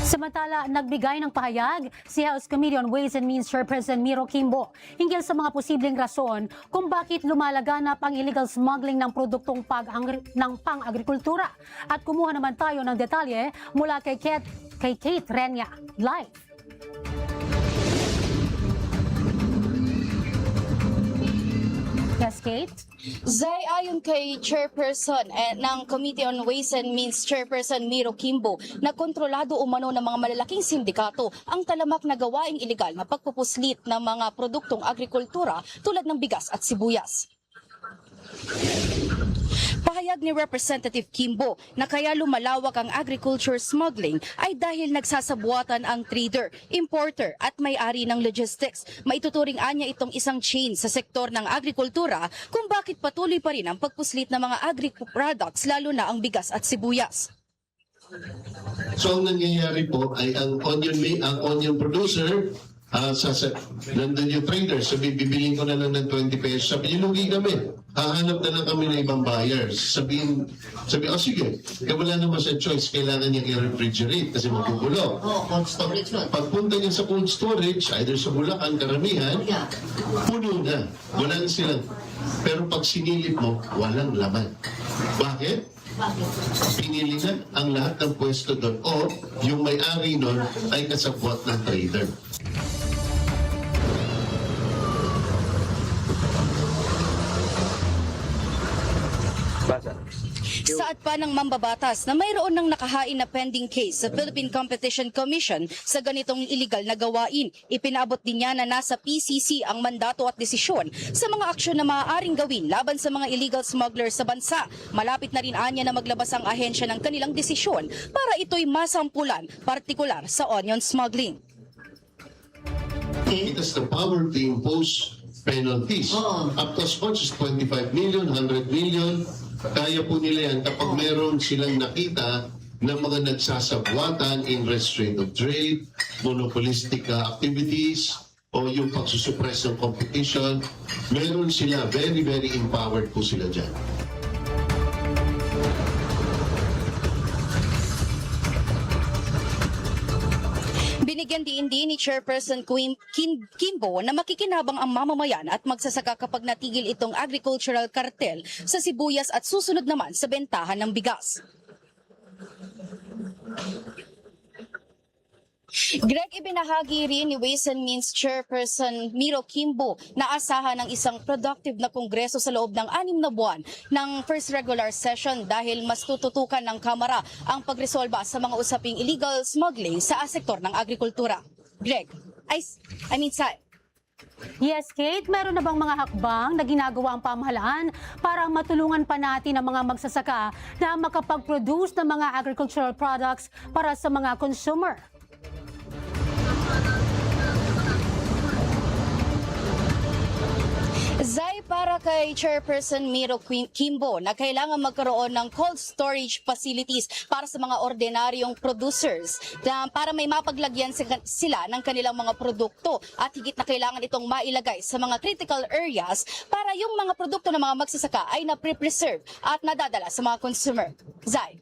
Samantala, nagbigay ng pahayag si House Committee on Ways and Means Chairperson Miro Kimbo hinggil sa mga posibleng rason kung bakit lumalaganap ang illegal smuggling ng produktong pang-agrikultura. At kumuha naman tayo ng detalye mula kay Kate Renya. Live. Yes, Kate? Zay, ayon kay Chairperson ng Committee on Ways and Means Chairperson Miro Kimbo, na kontrolado umano ng mga malalaking sindikato ang talamak na gawaing ilegal na pagpupuslit ng mga produktong agrikultura tulad ng bigas at sibuyas. Pahayag ni Representative Kimbo na kaya lumalawak ang agriculture smuggling ay dahil nagsasabuatan ang trader, importer at may-ari ng logistics. Maituturing anya itong isang chain sa sektor ng agrikultura kung bakit patuloy pa rin ang pagpuslit ng mga agri-products lalo na ang bigas at sibuyas. So ang nangyayari po ay ang onion producer, nandun yung trader, sabi bibiling ko na lang ng 20 pesos, sabi lugi kami, hahanap na lang kami ng ibang buyers. Sabi, oh sige, wala naman sa choice, kailangan niyang i-refrigerate kasi magugulo. Cold storage nun. Pagpunta niya sa cold storage, either sa Bulacan, karamihan, puno na, wala na silang. Pero pag sinilip mo, walang laman. Bakit? Pinili na ang lahat ng pwesto doon o yung may-ari nun ay kasabwat ng trader. Saad pa ng mambabatas na mayroon ng nakahain na pending case sa Philippine Competition Commission sa ganitong illegal na gawain. Ipinabot din niya na nasa PCC ang mandato at desisyon sa mga aksyon na maaaring gawin laban sa mga illegal smugglers sa bansa. Malapit na rin anya na maglabas ang ahensya ng kanilang desisyon para ito'y masampulan, partikular sa onion smuggling. It has the power to impose penalties up to as much as 25 million, 100 million. Kaya po nila yan kapag meron silang nakita ng mga nagsasabwatan in restraint of trade, monopolistic activities, o yung pagsusuppress ng competition. Meron sila, very, very empowered po sila dyan. Binigyan din ni Chairperson Kimbo na makikinabang ang mamamayan at magsasaka kapag natigil itong agricultural cartel sa sibuyas at susunod naman sa bentahan ng bigas. Greg, ibinahagi rin ni Ways and Means Chairperson Miro Kimbo na asahan ng isang productive na kongreso sa loob ng 6 na buwan ng first regular session dahil mas tututukan ng Kamara ang pagresolba sa mga usaping illegal smuggling sa sektor ng agrikultura. Greg, Sai. Yes, Kate, meron na bang mga hakbang na ginagawa ang pamahalaan para matulungan pa natin ang mga magsasaka na makapag-produce ng mga agricultural products para sa mga consumer? Zay, para kay Chairperson Miro Kimbo na kailangan magkaroon ng cold storage facilities para sa mga ordinaryong producers para may mapaglagyan sila ng kanilang mga produkto at higit na kailangan itong mailagay sa mga critical areas para yung mga produkto ng mga magsasaka ay na-preserve at nadadala sa mga consumer. Zay.